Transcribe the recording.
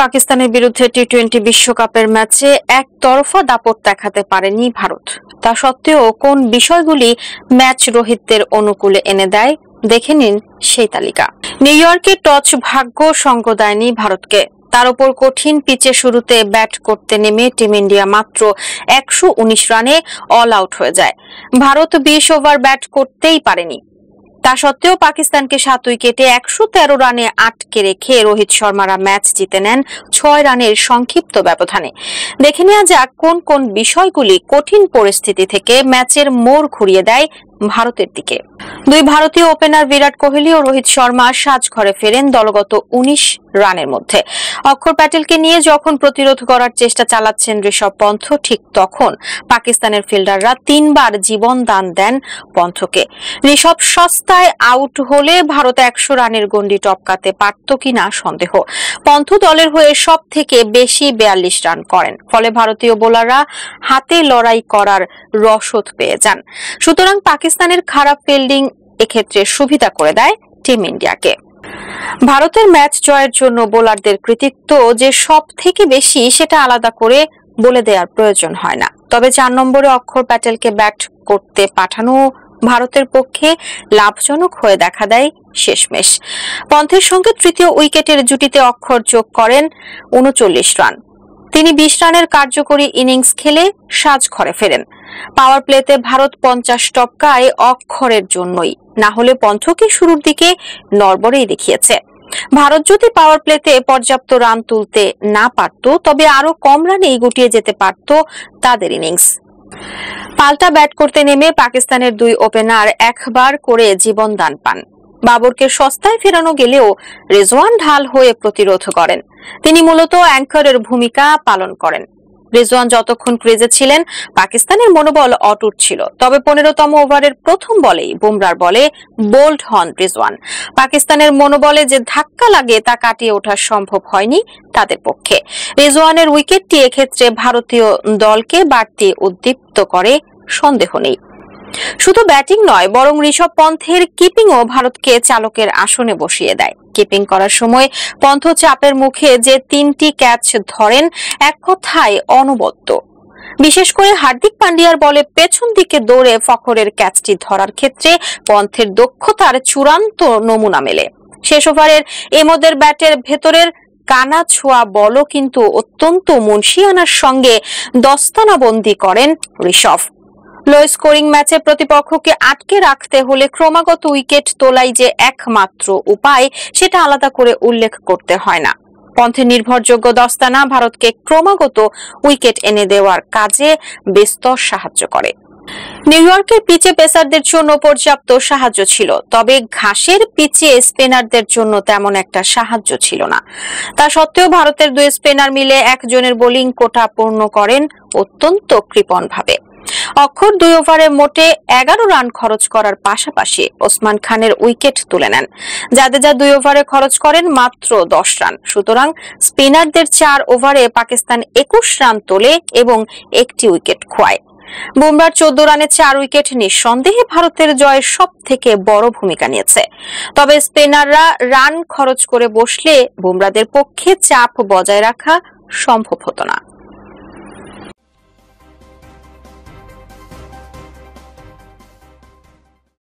পাকিস্তানের বিরুদ্ধে টি-20 বিশ্বকাপের ম্যাচে একতরফা দাপট দেখাতে পারেনি ভারত। তা সত্ত্বেও কোন বিষয়গুলি ম্যাচ রোহিতদের অনুকূলে এনে দেয় দেখে নিন সেই তালিকা। নিউ ইয়র্কে টচ ভাগ্য সঙ্গ দেয়নি ভারতকে। তার উপর কঠিন পিচে শুরুতে ব্যাট করতে নেমে টিম ইন্ডিয়া মাত্র 119 রানে অল আউট হয়ে যায়। ভারত 20 ওভার ব্যাট করতেই পারেনি। তা সত্ত্বেও পাকিস্তানকে 7 উইকেটে 113 রানে আটকে রেখে রোহিত শর্মারা ম্যাচ জিতে নেন 6 রানের সংক্ষিপ্ত ব্যবধানে। দেখে নেওয়া যাক কোন কোন বিষয়গুলি কঠিন পরিস্থিতি থেকে ম্যাচের মোড় ঘুরিয়ে দেয় ভারতের দিকে। দুই ভারতীয় ওপেনার বিরাট কোহলি ও রোহিত শর্মা সাজঘরে ফেরেন দলগত 19 রানের মধ্যে। অক্ষর প্যাটেলকে নিয়ে যখন প্রতিরোধ করার চেষ্টা চালাচ্ছেন ঋষভ পন্থ, ঠিক তখন পাকিস্তানের ফিল্ডাররা 3 বার জীবন দান দেন পন্থকে। ঋষভ সস্তায় আউট হলে ভারত 100 রানের গন্ডি টপকাতে পারত কিনা সন্দেহ। পন্থ দলের হয়ে সব থেকে বেশি 42 রান করেন, ফলে ভারতীয় বোলাররা হাতে লড়াই করার রসদ পেয়ে যান। সুতরাং পাকিস্তানের খারাপ ফিল্ডিং এক্ষেত্রে সুবিধা করে দেয় টিম ইন্ডিয়াকে। ভারতের ম্যাচ জয়ের জন্য বোলারদের কৃতিত্ব যে সব থেকে বেশি সেটা আলাদা করে বলে দেওয়ার প্রয়োজন হয় না। তবে 4 নম্বরে অক্ষর প্যাটেলকে ব্যাট করতে পাঠানো ভারতের পক্ষে লাভজনক হয়ে দেখা দেয় শেষমেশ। পন্থের সঙ্গে তৃতীয় উইকেটের জুটিতে অক্ষর যোগ করেন 39 রান। তিনি 20 রানের কার্যকরী ইনিংস খেলে সাজঘরে ফেরেন। পাওয়ার প্লেতে ভারত 50 টপকায় অক্ষরের জন্যই, না হলে পন্থকে শুরুর দিকে নড়বড়েই দেখিয়েছে। ভারত যদি পাওয়ার প্লেতে পর্যাপ্ত রান তুলতে না পারত, তবে আরো কম রানেই গুটিয়ে যেতে পারত তাদের ইনিংস। পাল্টা ব্যাট করতে নেমে পাকিস্তানের দুই ওপেনার একবার করে জীবন দান পান। বাবরকে সস্তায় ফেরানো গেলেও রিজওয়ান ঢাল হয়ে প্রতিরোধ করেন। তিনি মূলত অ্যাঙ্করের ভূমিকা পালন করেন। রিজওয়ান যতক্ষণ ক্রিজে ছিলেন পাকিস্তানের মনোবল অটুট ছিল। তবে 15তম ওভারের প্রথম বলেই বুমরার বলে বোল্ড হন রিজওয়ান। পাকিস্তানের মনোবলে যে ধাক্কা লাগে তা কাটিয়ে ওঠা সম্ভব হয়নি তাদের পক্ষে। রিজওয়ানের উইকেটটি এক্ষেত্রে ভারতীয় দলকে বাড়তি উদ্দীপ্ত করে, সন্দেহ নেই। শুধু ব্যাটিং নয়, বরং ঋষভ পন্থের কিপিংও ভারতকে চালকের আসনে বসিয়ে দেয়। কিপিং করার সময় পন্থ চাপের মুখে যে 3টি ক্যাচ ধরেন, এক কথায় অনবদ্য। বিশেষ করে হার্দিক পান্ডিয়ার বলে পেছন দিকে দৌড়ে ফখরের ক্যাচটি ধরার ক্ষেত্রে পন্থের দক্ষতার চূড়ান্ত নমুনা মেলে। শেষ ওভারের এমদের ব্যাটের ভেতরের কানা ছোঁয়া বলও কিন্তু অত্যন্ত মুনশিয়ানার সঙ্গে দস্তানাবন্দি করেন ঋষভ। লো স্কোরিং ম্যাচে প্রতিপক্ষকে আটকে রাখতে হলে ক্রমাগত উইকেট তোলাই যে একমাত্র উপায়, সেটা আলাদা করে উল্লেখ করতে হয় না। পন্থের নির্ভরযোগ্য দস্তানা ভারতকে ক্রমাগত উইকেট এনে দেওয়ার কাজে বেস্তর সাহায্য করে। নিউ ইয়র্কের পিচে পেসারদের জন্য পর্যাপ্ত সাহায্য ছিল, তবে ঘাসের পিচে স্পিনারদের জন্য তেমন একটা সাহায্য ছিল না। তা সত্ত্বেও ভারতের দুই স্পিনার মিলে একজনের বোলিং কোটা পূর্ণ করেন অত্যন্ত কৃপণভাবে। অক্ষর 2 ওভারে মোটে 11 রান খরচ করার পাশাপাশি ওসমান খানের উইকেট তুলে নেন। জাদেজা 2 ওভারে খরচ করেন মাত্র 10 রান। সুতরাং স্পিনারদের 4 ওভারে পাকিস্তান 21 রান তোলে এবং একটি উইকেট খোয়ায়। বুমরার 14 রানে 4 উইকেট নিঃসন্দেহে ভারতের জয়ের সব থেকে বড় ভূমিকা নিয়েছে। তবে স্পিনাররা রান খরচ করে বসলে বুমরাদের পক্ষে চাপ বজায় রাখা সম্ভব হতো না।